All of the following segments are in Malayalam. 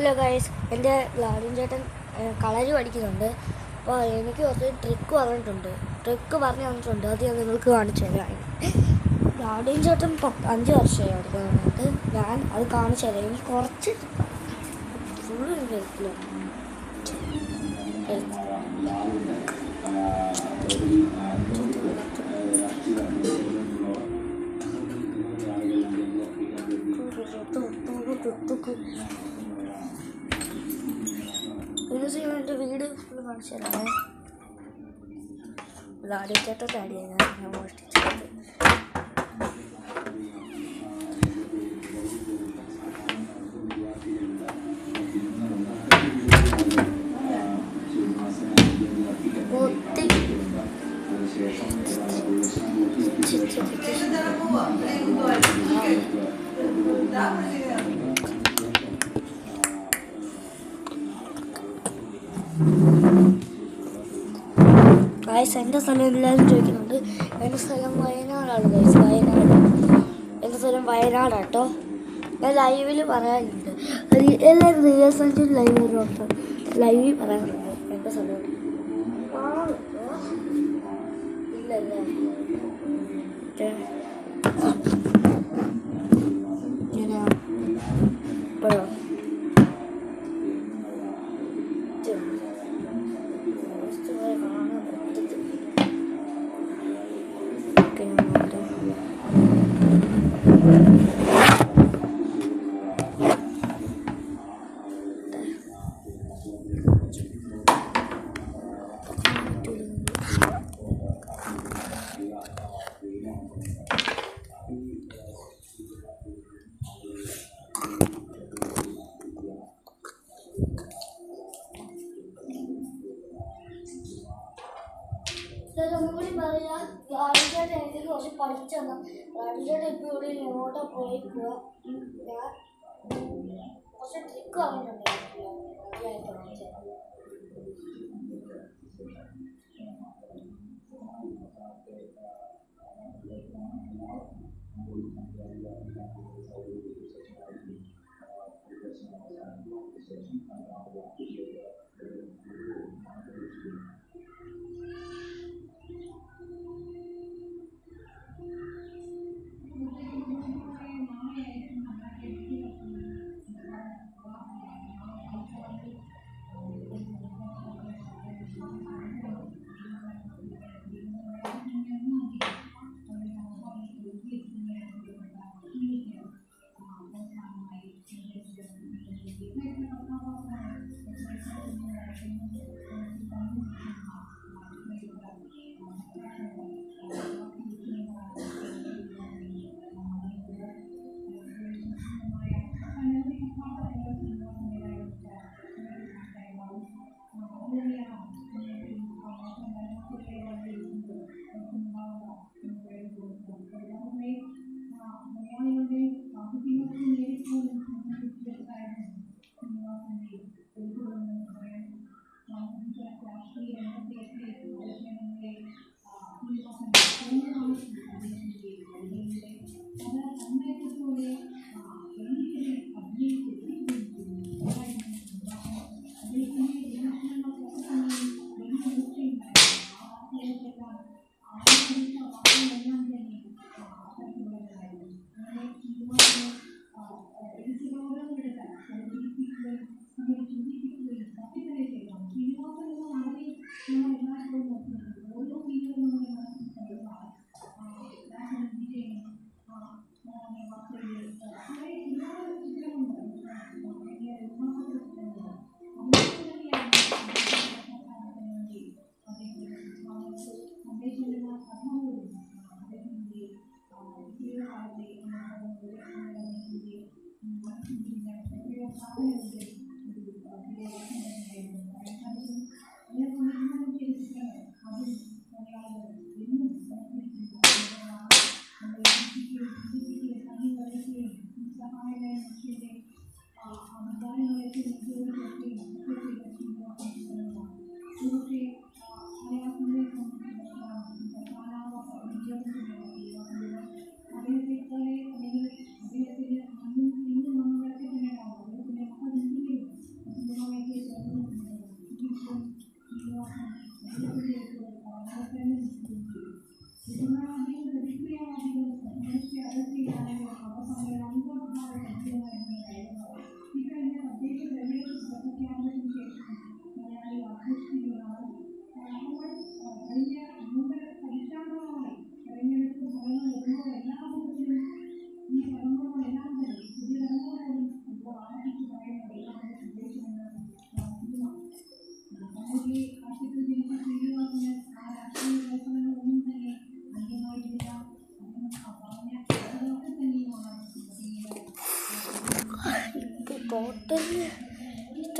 ഹലോ ഗൈസ്, എൻ്റെ ലാഡിൻ ചേട്ടൻ കളരി പഠിക്കുന്നുണ്ട്. അപ്പോൾ എനിക്ക് കുറച്ച് ട്രിക്ക് പറഞ്ഞിട്ടുണ്ട്. അത് ഞാൻ നിങ്ങൾക്ക് കാണിച്ചു തരാം. ലാഡിൻ ചേട്ടൻ 5 വർഷമായി പഠിക്കുന്നുണ്ട്. ഞാൻ അത് കാണിച്ചു തരാം. എനിക്ക് കുറച്ച് ഫുള്ള് കഴിക്കില്ല. എൻ്റെ വീട് ഫുള്ള് കാണിച്ചു തരാമേ. ലാഡിൻ ചേട്ടൻ താടിയാണ് ഞാൻ മോഷ്ടിച്ചത്. ഗൈസ്, എൻ്റെ സ്ഥലം എല്ലാവരും ചോദിക്കുന്നുണ്ട്. എൻ്റെ സ്ഥലം വയനാടാണ് ഗൈസ്. എൻ്റെ സ്ഥലം വയനാടാട്ടോ. ഞാൻ ലൈവിൽ പറയാനുണ്ട്. എല്ലാവരും റിയൽ ലൈവിൽ പറയാനുണ്ട്. എൻ്റെ സ്ഥലം ഇല്ലല്ലേ ഇപ്പോഴോ ഒന്നുകൂടി പറയാ. ലാഡിൻ്റെ എനിക്ക് കുറച്ച് പഠിച്ചു തന്നു. ലാഡിൻ്റെ ഇപ്പോൾ ഇവിടെ എങ്ങോട്ടാ പോയിക്കുക. ഞാൻ കുറച്ച് ട്രിക്ക് പറഞ്ഞിട്ടുണ്ട്.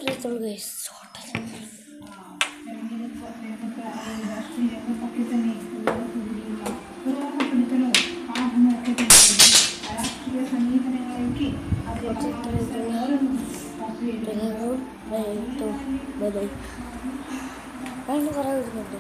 അറിയത്തുള്ളൂ ഗൈസ്. അതിന് കുറേ വരുന്നുണ്ട്.